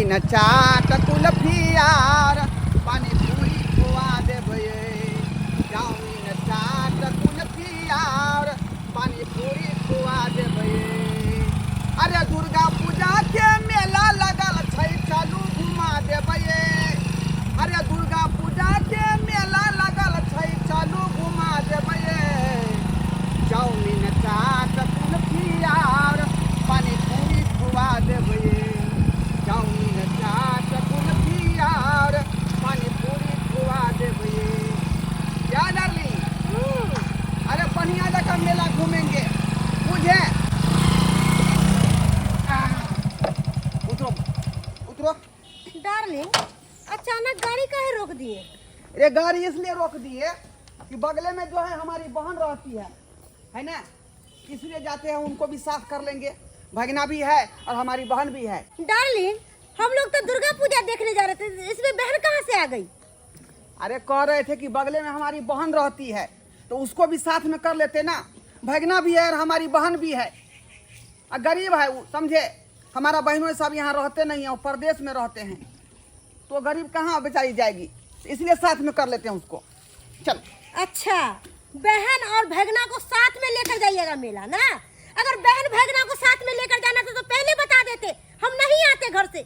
Chowmein चाट कुल्फियार पानी पूरी खुआ देबे चाउमीन चाट कुल्फियार पानी पूरी खुआ देबे अरे दुर्गा पूजा के मेला लगल छै चलू घुमा देबे अरे दुर्गा पूजा के मेला लगल छै चलू घुमा देबे चाउमीन चाट कुल्फियार पानी पूरी खुआ देबे चाउमीन चाट कुल्फियार पानी पूरी खुआ देबे क्या डार्लिंग अरे बढ़िया जगह मेला घूमेंगे मुझे उतरो उतरो डार्लिंग अचानक गाड़ी काहे रोक दिए? ये गाड़ी इसलिए रोक दिए कि बगले में जो है हमारी बहन रहती है ना, इसलिए जाते हैं उनको भी साफ कर लेंगे। भगना भी है और हमारी बहन भी है। डार्लिंग हम लोग तो दुर्गा पूजा देखने जा रहे थे, इसमें बहन कहाँ से आ गई? अरे कह रहे थे कि बगले में हमारी बहन रहती है तो उसको भी साथ में कर लेते ना। भगना भी है और हमारी बहन भी है और गरीब है वो, समझे। हमारा बहनों सब यहाँ रहते नहीं है, वो प्रदेश में रहते हैं तो गरीब कहाँ बेचारी जाएगी, इसलिए साथ में कर लेते हैं उसको। चल अच्छा, बहन और भगना को साथ में लेकर जाइएगा मेला ना? अगर बहन भगना को साथ में लेकर जाना था तो पहले बता देते, हम नहीं आते घर से।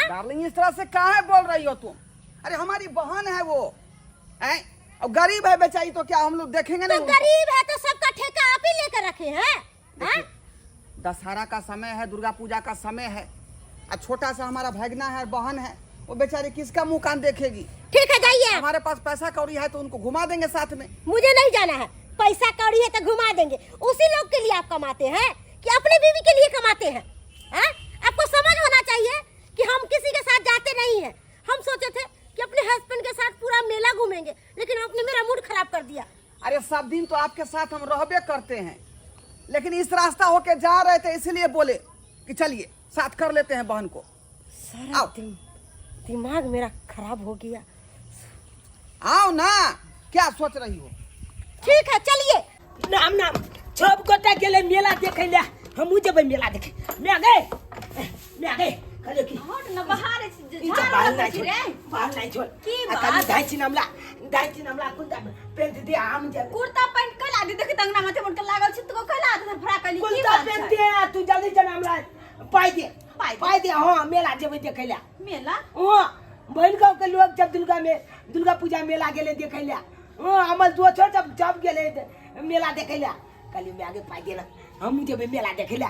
डार्लिंग इस तरह से काहे बोल रही हो तुम? अरे हमारी बहन है वो, हैं? और गरीब है बेचारी तो क्या हम लोग देखेंगे तो नहीं? गरीब है तो सबका ठेका आप ही लेकर रखे हैं? दशहरा का समय है, दुर्गा पूजा का समय है और छोटा सा हमारा भगना है और बहन है, वो बेचारी किसका मुंह कान देखेगी? ठीक है जाइए। हमारे पास पैसा कौड़ी है तो उनको घुमा देंगे साथ में। मुझे नहीं जाना है, पैसा कौड़ी है तो घुमा देंगे। उसी लोग के लिए आप कमाते हैं कि अपनी बीवी के लिए कमाते हैं? आपको समझ होना चाहिए कि हम किसी के साथ जाते नहीं हैं। हम सोचे थे कि अपने हस्बैंड के साथ पूरा मेला घूमेंगे, लेकिन आपने मेरा मूड खराब कर दिया। अरे सब दिन तो आपके साथ हम रहबे करते हैं, लेकिन इस रास्ता होके जा रहे थे इसलिए बोले कि चलिए साथ कर लेते हैं बहन को। सारा दिमाग मेरा खराब हो गया। आओ ना, क्या सोच रही हो? ठीक है चलिए। नाम नाम सब गोटा गेले मेला देखे ले, हम जब मेला देखे मैं आ गए कले की हट न बाहर बाहर नहीं छोड़ की बात दाइची नामला कुर्ता पेंट दे आम जे कुर्ता पैंट कला दे देख तंगना माथे मुंड लागल छ तो कला दे फ्राकली की कुर्ता पेंट दे तू जल्दी चल नामला पाई दे हां मेला जेबे देखे ले मेला। हां बहन गांव के लोग जब दुर्गा पूजा मेला गेले देखे ले, हां हमर दो छोट जब गेले मेला देखे ले कली में आगे पाई दे ना हम जब मेला देखे ले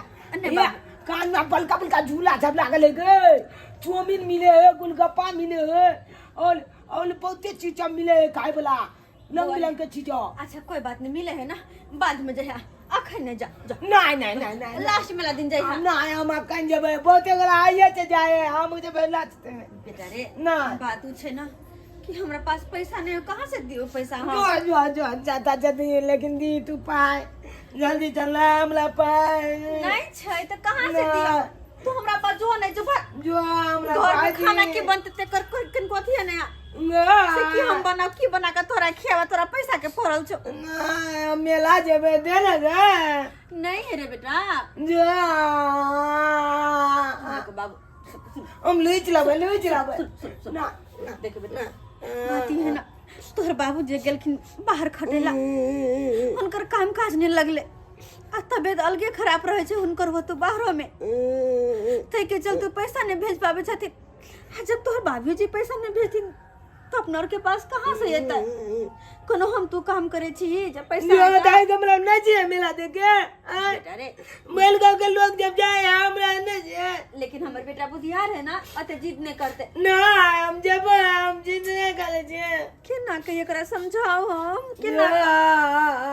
कान में बलका झूला सब लागल है गे, चाउमीन मिले है, गोलगप्पा मिले है और बहुते चीज मिले है खाए वाला, रंग के चीज। अच्छा कोई बात नहीं, मिले है ना बाद में जया अखन न जा नहीं लास्ट मेला दिन जया नहीं हम कहीं जेबे बहुते गला आइए से जाए हम जब लास्ट में बेटा रे ना बात छे ना कि हमरा पास पैसा नहीं, कहां से दियो पैसा? जो जाता जल्दी लेकिन दी तू पाए जल्दी चला हमरा पाए नहीं छै त कहां से दियो? तू हमरा पास जो नहीं जो हमरा घर में खाना के बनते ते कर किन को थी ना से की हम बना के तोरा खियावा, तोरा पैसा के पड़ल छ ना मेला जेबे दे ना गे नहीं है रे बेटा जो बाबू हम लुच लाबे ना देख बेटा बात है ना, तोहर बाबू जे गेलखिन बाहर खटेला, उनकर काम काज नहीं लगले आ तबियत अलगे खराब रहे छे उनकर, हो तो बाहरों में तै के चलते पैसा नहीं भेज पावे छथिन। जब तोहर बाबू जी पैसा नहीं भेजथिन तो अपनर के पास कहां से एतै? कोनो हम तू काम करे छी जब पैसा यो दाई हमरा नहीं चाहिए मेला देखे बेटा रे, मेल गांव के लोग जब जाए हमरा नहीं चाहिए, लेकिन हमर बेटा बुधियार है ना, अते जिद नहीं करते ना हम जब हम जिद नहीं करे छे केना के एकरा समझाओ हम केना?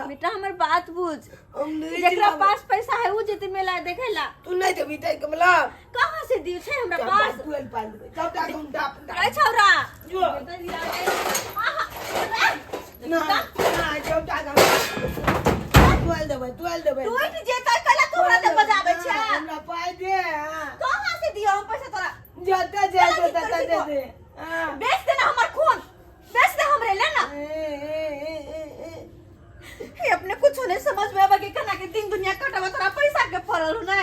बेटा हमर बात बुझ, जेकरा पास पैसा है वो जते मेला देखेला। तू नहीं देबी तै कमला कहां से दियो छै हमरा पास? तू एल पाल देबे तब तक हम डाप रे छौरा जो ना जब तक हम तू एल देबे तू ही जेता कला तू हमरा ते बजाबे छै हमरा पाई दे कहां से दियो हम पैसा तोरा? जते दे दे बेच दे ना हमर खून, बेच दे हमरे ले ना। हे अपने कुछ नहीं समझ में आवे के कना के दिन दुनिया कटवा तोरा पैसा के पड़ल हो ना,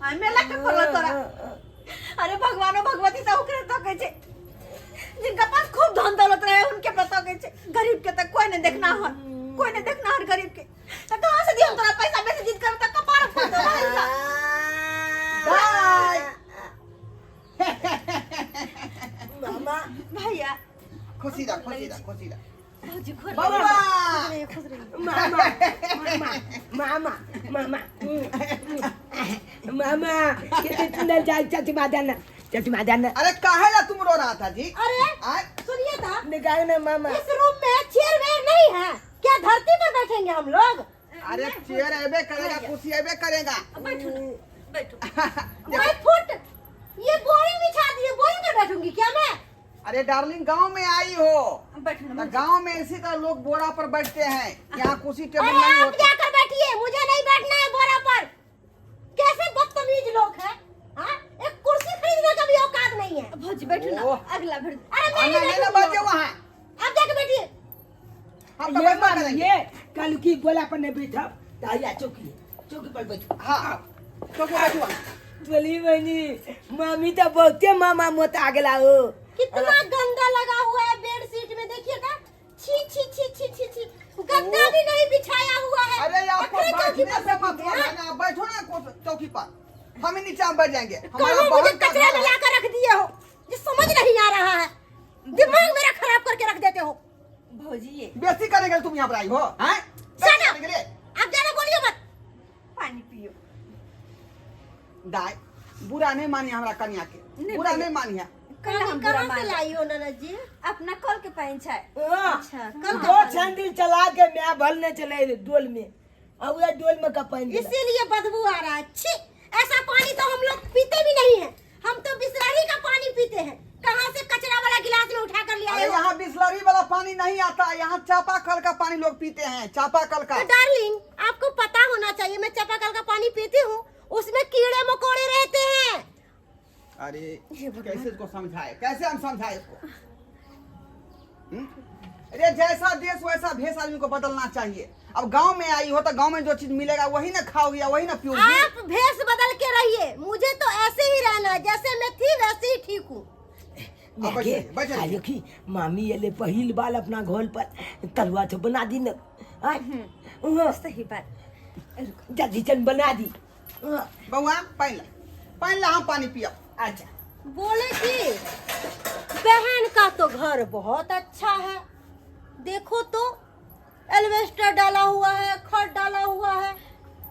आ मेला के पड़ल तोरा। अरे भगवानो भगवती तो ओकरे गरीब के तक कोई नहीं देखना हो, कोई नहीं देखना हर गरीब के। तो कहां से दियो तोरा पैसा बेच जिद कर तक कपार फोड़ दो मामा भैया। खुशी रह, खुशी रह, खुशी रह। भौजी खुश बाबा! रही, खुश रही। मामा मामा मामा मामा कितने सुंदर जाए चचमा देना, चचमा देना। अरे काहे ला तुम रो रहा था जी? अरे आय? सुनिए तो, निकाल ना मामा। इस रूम में चेयर वेयर नहीं है क्या? धरती पर बैठेंगे हम लोग? अरे चेयर ऐबे करेगा, कुर्सी ऐबे करेगा। बैठो ना, बैठो। मैं फुट ये बोरी बिछा दिए, बोरी में बैठूंगी क्या मैं? अरे डार्लिंग, गांव में आई हो बैठो ना, तो गांव में इसी तरह लोग बोरा पर बैठते हैं, यहाँ कुर्सी टेबल अरे नहीं आप होते। जाकर बैठिए, मुझे नहीं बैठना है बोरा पर। कैसे बदतमीज लोग हैं? हाँ, एक कुर्सी खरीदने का भी औकात नहीं है। भौजी बैठो ना, ओह। अगला फिर। अरे मैं नहीं नहीं ना बैठूंगी बजे वहाँ, आप जाकर बैठिए। हम तो ये बैठना मामा करेंगे। ये कल की बोला पर नहीं बैठा, ताया चौकी चौकी पर बैठो। हाँ, तो क्या बैठो वहाँ? बोली बनी मामी तो बहुते मामा मोत आ गला हो। कितना गंदा लगा हुआ है बेडशीट में, देखिएगा। छी छी छी छी छी छी, गद्दा भी नहीं बिछाया हुआ है। अरे आपको अखरे चौकी बैठने पर से मतलब बैठिए, है ना, आप बैठो ना चौकी पर, हम ही नीचे बैठ जाएंगे। हमारा कहीं मुझे बहन का कचरे घर में है। लाकर रख दिए हो, ये समझ नहीं आ रहा है। दिमाग मेरा खराब करके रख देते हो। भौजी ये बेइज्जती करेंगे तुम यहाँ पर आई हो, हैं? Shut up! करेंगे रे। आप ज्यादा बोलिए मत। पानी पियो। दाई, बुरा नहीं मानिए हमरा कन्या के, नहीं बुरा भैया। नहीं मानिए। कहाँ से लाई हो ननद जी? अपना कल के पाइन छाए। अच्छा, कल दो सैंडल चला के मैं भलने चले डोल में, अब ये डोल में का पानी गिरा। इसीलिए बदबू आ रहा है। छी, ऐसा पानी तो हम लोग पीते भी नहीं है। हम तो बिसलेरी का पानी पीते हैं। कहाँ से कचरा वाला गिलास में उठा कर लिया अरे यहाँ बिस्लरी वाला पानी नहीं आता, यहाँ चापाकल का पानी लोग पीते हैं, चापाकल का। तो डार्लिंग, आपको पता होना चाहिए, मैं चापाकल का पानी पीती हूँ, उसमें कीड़े मकोड़े रहते हैं। अरे कैसे इसको समझाए, कैसे हम समझाए इसको? अरे जैसा देश वैसा भेष आदमी को बदलना चाहिए। अब गांव में आई हो तो गांव में जो चीज मिलेगा वही ना खाओगी या वही ना पियोगी। आप भेष बदल के रहिए, मुझे तो ऐसे ही रहना है, जैसे मैं थी वैसे ही ठीक हूँ। अब बैठिए, बैठिए। आगे की मामी ये ले पहिल बाल अपना घोल पर तलवा तो बना दी न। सही बात। जल्दी चल बना दी। बउआ पहन ला हम पानी पिया। अच्छा बोले कि बहन का तो घर बहुत अच्छा है, देखो तो एल्वेस्टर डाला हुआ है, खट डाला हुआ है,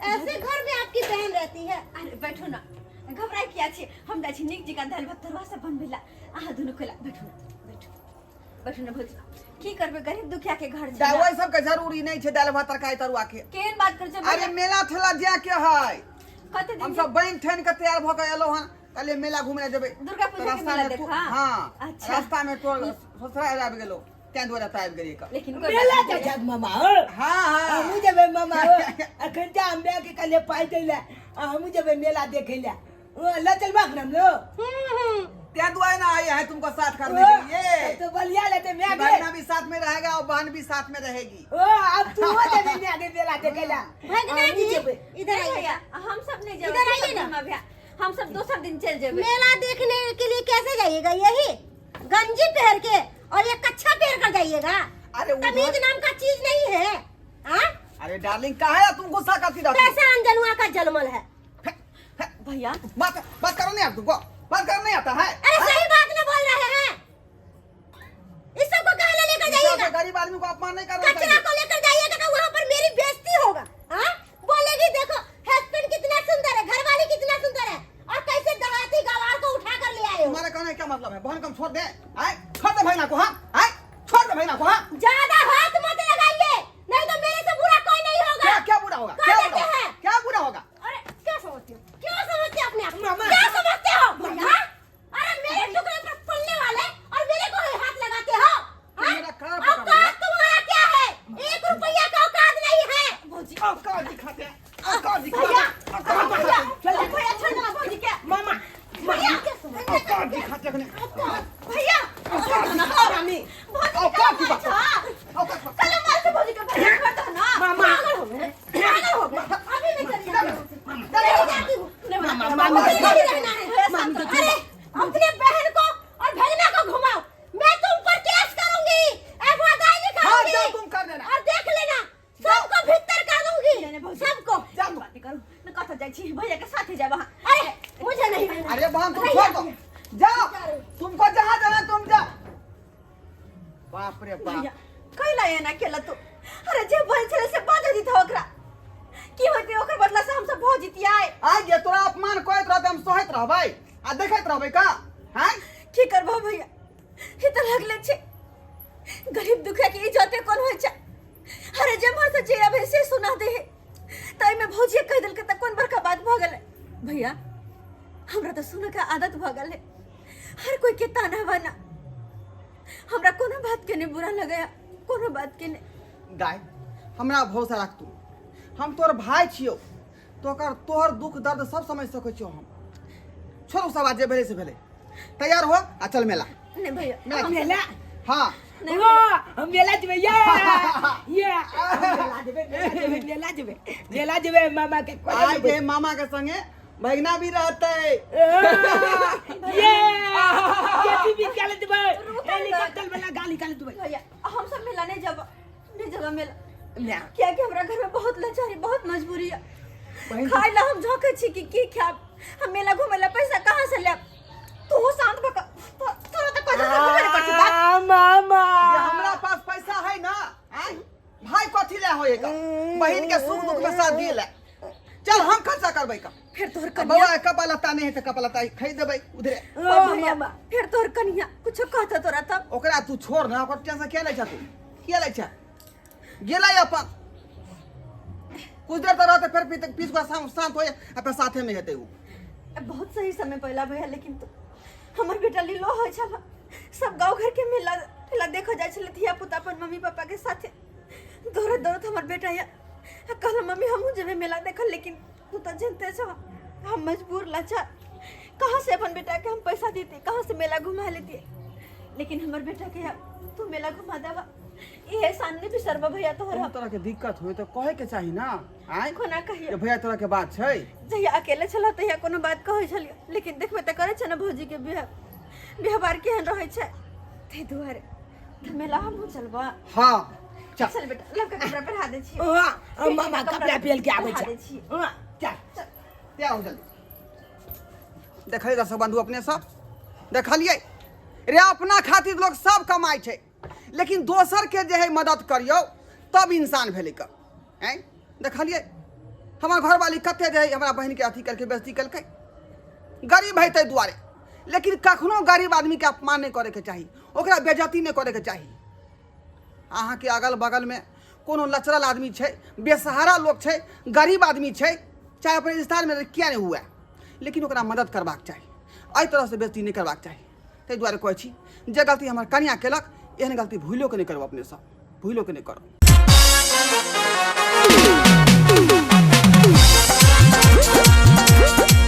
ऐसे घर में आपकी बहन रहती है। अरे बैठो ना, घबराए क्या छी, हम जाइ छी नीक जका दाल भात तरुआ सब बनबेला। आहा दुनु कोला बैठो ना, बैठो ना भौजी। की करबे, गरीब दुखिया के घर छै। दवाई सब के जरूरी नहीं छै, दाल भात तरकारी तरुआ के। केहन बात कर छै? अरे मेला ठेला जाए के है, कते दिन हम सब बन ठन के तैयार भ के एलो हन, कल मेला घूमे जेबे। दुर्गा पूजा के मेला देखा? हाँ, अच्छा। रास्ता में तो ससुराल आबि गेलो, तें दुआरे त आबि गेली। लेकिन कोई मेला बात नहीं। जा मामा हो। हाँ हाँ, हमू जबे मामा हो, अखन जा हम के कले पाई देला, हमू जबे मेला देखे ला। ल चल बाक नाम लो। तें दुआरे ना आए हैं तुमको साथ करने के लिए। तो बलिया लेते मैं बहना भी साथ में रहेगा और बहन भी साथ में रहेगी। ओ अब तू हो जबे मैं आगे मेला देखे ला। भगना जी इधर नहीं आइए, भैया, हम सब नहीं जाओ। इधर आइए ना। भैया, हम सब दूसरा दिन चल जेबे। मेला देखने के लिए कैसे जाइएगा? यही गंजी पहन के और ये कच्छा पहन कर जाइएगा? अरे उधर- तमीज नाम का चीज नहीं है। हाँ? अरे डार्लिंग काहे तुम गुस्सा करती रहती हो? पैसा अंजनुआ का जलमल है। भैया बात करो नहीं आप तुमको, बात करना नहीं आता है? अरे सही बात न बोल रहे हैं। इस सबको कहाँ ले लेकर जाइएगा? गरीब आदमी को अपमान नहीं करना कचरा चाहिए। को लेकर जाइएगा तो वहाँ पर मेरी बेइज्जती होगा। हाँ? बोलेगी देखो हस्बैंड कितना सुंदर है, घरवाली कितना सुंदर है, और कैसे दहाती गवार को उठा कर ले आए हो। तुम्हारे कहने का क्या मतलब है? बहन कम छोड़ दे, आए छोड़ दे भाईना को। हाँ आए छोड़ दे भाईना को। हाँ ज्यादा हाथ मत लगाइए, नहीं तो मेरे से बुरा कोई नहीं होगा। क्या क्या बुरा होगा? कह क्या देते बुरा होगा? हैं। क्या बुरा होगा? अरे क्या समझते हो? क्यों समझते हो अपने आप को? मामा। क्या समझते हो? हाँ? अरे मेरे टुकड़े पर पलने वाले और मेरे को ही हाथ लगाते हो? हाँ? मेरा कार पकड़ लिया। औकात तुम्हारा क्या है? 1 रुपया का औकात नहीं है। भौजी, औकात दिखाते हैं, औकात भैया, दिखाते हैं, औकात भैया, दिखाते हैं, भैया छोड़ दो भौजी के। मामा भैया क्या समझते हो? औकात दिखाते हैं। भैया मामी औकात की बात है। औकात बात। कल मार से भौजी के भैया छोड़ दो ना। मामा। पागल हो गए, पागल हो गए। अभी मैं चली जाती हूँ। चलो। चली जाती हूँ। मामा मुझे मामी नहीं रहना है। मामी को अरे अपने बहन को और भगना को घुमाओ, मैं तुम पर केस करूंगी, FIR लिखाऊंगी। बाप रे भैया बाप कैला एना केला तू अरे जे बहन छले से बाजा दी था ओकरा की होते ओकर बदला से हम सब भौ जितियाए आ गे तोरा अपमान करत रहते हम सहत रहबै आ देखैत रहबै का हैं की करबो भैया ही तो लगले छे गरीब दुखिया की इज्जत कोन होय छे अरे जे मर से जे अबे से सुना दे तई में भौजी कह देल के त कोन बड़का बात भ गेले भैया हमरा तो सुने के आदत भ गेले हर कोई के ताना बाना हमरा कोनो बात के नहीं बुरा लगया कोनो बात के नहीं गाय हमरा भरोसा राख तू हम तोर भाई छियो तोहर दुख दर्द सब समझ सकै छियो हम छोड़ सब आज जे भेले से भेले तैयार हो आ चल मेला नहीं भैया मेला हाँ हम मेला जबे ये मेला जबे मामा के आज के मामा के संगे भगना भी रहते ये कैसी भी चले जबे हेलीकॉप्टर वाला गाली गाली जबे भैया हम सब मेला नहीं जब मेला ना क्या कि हमरा घर में बहुत लाचारी बहुत मजबूरी है खाई ला हम झोंके छी कि की खाब हम मेला घूमे ला पैसा कहां से ले तू शांत बका तोरा तो कोई घूमे कर छी बात मामा ये हमरा पास पैसा है ना हैं भाई कथी ले होएगा बहन के सुख दुख में साथ दिए ले चल हम खर्चा करबै का फिर तोहर अब कन्या बउआ कपालता नहीं है त कपालता खरीद देबै उधरे भैया फिर तोहर कन्या कुछ कहता तोरा तब ओकरा तू छोड़ ना ओकर टेंशन के ले छ तू के ले छ गेलै अपन कुछ देर तक रहते फिर पीस का शांत हो अपन साथे में हेते उ बहुत सही समय पहला भैया लेकिन तू हमर बेटा लीलो होय छला सब गांव घर के मेला देखो जाय छले धिया पुता अपन मम्मी पापा के साथे दौड़त दौड़त हमर बेटा या कहला मम्मी हमहू जेबे मेला देखल लेकिन तू तो जानते छ हम मजबूर लाचार कहां से अपन बेटा के हम पैसा देते कहां से मेला घुमा लेते लेकिन हमर बेटा के तू मेला घुमा देवा ये सामने भी सर्व भैया तोहरा तरह के दिक्कत होय तो कहे के चाही ना आय कोना कहियो ये भैया तरह के बात छै जहिया अकेले छला तहिया कोनो बात कहै छलियो लेकिन देखबे त करे छ ना भौजी के व्यवहार केहन रहै छै ते दुआरे त मेला हमहू चलबा हां चल बेटा लड़का कपड़ा पहना दे छी मामा कपड़ा पहन के आबै पहना दे छै छी चल क्या हो जल्दी देखलिए दर्शक बंधु अपने सब देखलिए रे अपना खातिर लोग सब कमाई छै लेकिन दोसर के जे है मदद करियो तब इंसान भेले का हैं देखलिए हमार घर वाली कते जे है हमरा बहन के अथी करके बेइज्जती करके गरीब है ते दुआरे लेकिन कखनो गरीब आदमी के अपमान नहीं करे के चाही ओकरा बेइज्जती नहीं करे के चाही अहाँ के अगल बगल में कोनो लचरल आदमी छै बेसहारा लोग छै गरीब आदमी छै चाहे अपने रिश्तेदार में किया नहीं हुआ लेकिन ओकरा मदद करबाक चाही एहि तरह से बेइज्जती नहीं करबाक चाही ताहि दुआरे कहै छी जे गलती हमर कनिया केलक एहन गलती भूलो के नहीं करो अपने सब भूलो के नहीं करो